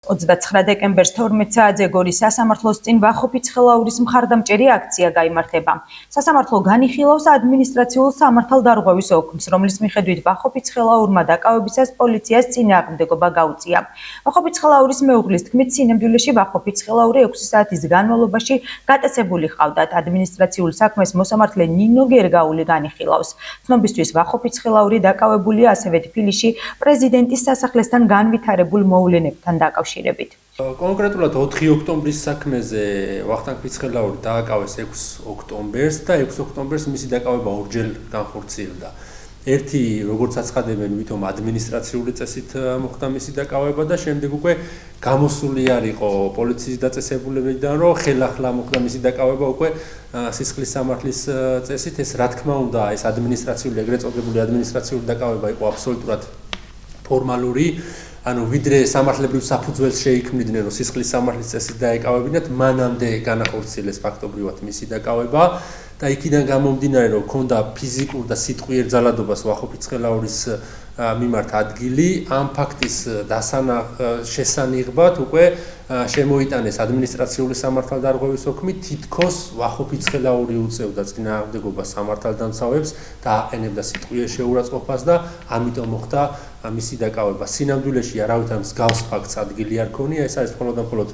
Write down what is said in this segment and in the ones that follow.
29 დეკემბერს 12 საათზე გორის სასამართლოს წინ ვახოფიცხელაურის მხარდამჭერი აქცია გაიმართება. სასამართლო განიხილავს ადმინისტრაციულ სამართალდარღვევის ოქმს, რომლის მიხედვით ვახოფიცხელაურმა დაკავებისას პოლიციას წინააღმდეგობა გაუწია. ვახოფიცხელაურის მეუღლის თქმით, სინამდვილეში ვახოფიცხელაური 6 საათის განმავლობაში გატაცებული ჰყავდათ. ადმინისტრაციულ საქმეს მოსამართლე ნინო გერგაული განიხილავს. ცნობისთვის ვახოფიცხელაური დაკავებულია ასევე თბილისში პრეზიდენტის სასახლესთან განვითარებულ მოვლენებთან დაკავშირებით. კონკრეტულად 4 ოქტომბრის საქმეზე ვახტანგ ფიცხელაური დააკავეს 6 ოქტომბერს და 6 ოქტომბერს მისი დაკავება ორჯერ განხორციელდა. ერთი, როგორც აცხადებენ, ვითომ ადმინისტრაციული წესით მოხდა მისი დაკავება და შემდეგ უკვე გამოსული არ იყო პოლიციის დაწესებულებიდან, რომ ხელახლა მოხდა მისი დაკავება უკვე სისხლის სამართლის წესით. ეს რა თქმა უნდა, ეს ადმინისტრაციული, ეგრეთ წოდებული ადმინისტრაციული დაკავება იყო აბსოლუტურად ფორმალური. ანუ ვიდრე სამართლებრივ საფუძველს შეიქმნიდნენ, რომ სისხლის სამართლის წესით დაეკავებინათ, მანამდე განახორციელეს ფაქტობრივად მისი დაკავება და იქიდან გამომდინარე, რომ ჰქონდა ფიზიკურ და სიტყვიერ ძალადობას ვახოფიცხელაურის მიმართ ადგილი, ამ ფაქტის შესანიღბად უკვე შემოიტანეს ადმინისტრაციული სამართალდარღვევის ოქმი, თითქოს ვახოფიცხელაური უწევდა წინააღმდეგობას სამართალდამცავებს და აყენებდა სიტყვიერ შეურაცხყოფას და ამიტომ მოხდა მისი დაკავება. სინამდვილეში არავითარ მსგავს ფაქტს ადგილი არ ქონია, ეს არის მხოლოდ და მხოლოდ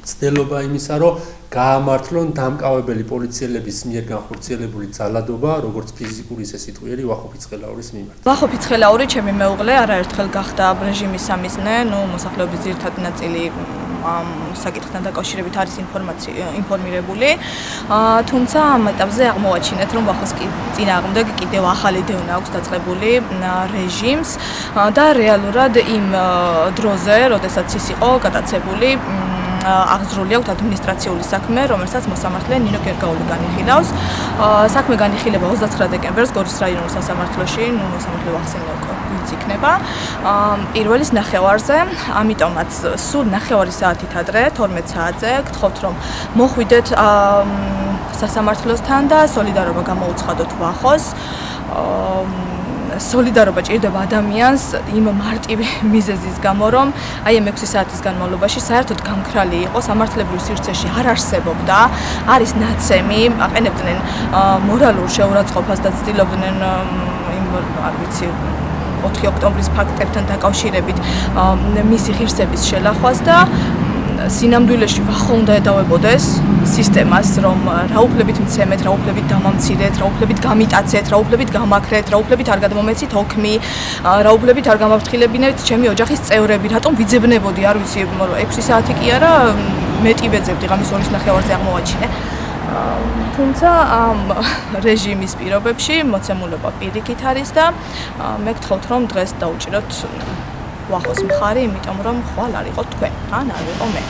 ცდელობა იმისა, რომ გაამართლონ დამკავებელი პოლიციელების მიერ განხორციელებული ძალადობა, როგორც ფიზიკური, ისე სიტყვიერი ვახოფიცხელაურის მიმართ. ვახოფიცხელაური, ჩემი მეუღლე, არაერთხელ გახდა რეჟიმის სამიზნე, მოსახლეობის ძირითადი ნაწილი ამ საკითხთან დაკავშირებით არის ინფორმირებული. თუმცა ამ ეტაპზე აღმოვაჩინეთ, რომ ვახოს წინააღმდეგ კიდევ ახალი დევნა აქვს დაწყებული რეჟიმს და რეალურად იმ დროზე, როდესაც ის იყო გატაცებული, აღძრული აქვს ადმინისტრაციული საქმე, რომელსაც მოსამართლე ნინო გერგაული განიხილავს. საქმე განიხილება 29 დეკემბერს გორის რაიონულ სასამართლოში, მოსამართლე ვახსენე უკვე ვინც იქნება. პირველის ნახევარზე, ამიტომაც სულ ნახევარი საათით ადრე, 12 საათზე, გთხოვთ რომ მოხვიდეთ სასამართლოსთან და სოლიდარობა გამოუცხადოთ ვახოს. სოლიდარობა ჭირდება ადამიანს იმ მარტივი მიზეზის გამო, რომ აი ამ 6 საათის განმავლობაში საერთოდ გამქრალი იყო, სამართლებრივ სივრცეში არ არსებობდა, არის ნაცემი, აყენებდნენ მორალურ შეურაცხყოფას და ცდილობდნენ იმ, არ ვიცი, 4 ოქტომბრის ფაქტებთან დაკავშირებით მისი ღირსების შელახვას და სინამდვილეში ვახო უნდა ედავებოდეს სისტემას, რომ რა უფლებით მცემეთ, რა უფლებით დამამცირეთ, რა უფლებით გამიტაცეთ, რა უფლებით გამაქრეთ, რა უფლებით არ გადმომეცით ოქმი, რა უფლებით არ გამაფრთხილებინეთ ჩემი ოჯახის წევრები, რატომ ვიძებნებოდი, არ ვიცი, 6 საათი კი არა, მეტი ვეძებდი, ღამის 2-ის ნახევარზე აღმოვაჩინე. თუმცა ამ რეჟიმის პირობებში მოცემულობა პირიქით არის და მე გთხოვთ რომ დღეს დაუჭიროთ ვახოს მხარი, იმიტომ რომ ხვალ არ იყო თქვენ, ან არ იყო მე.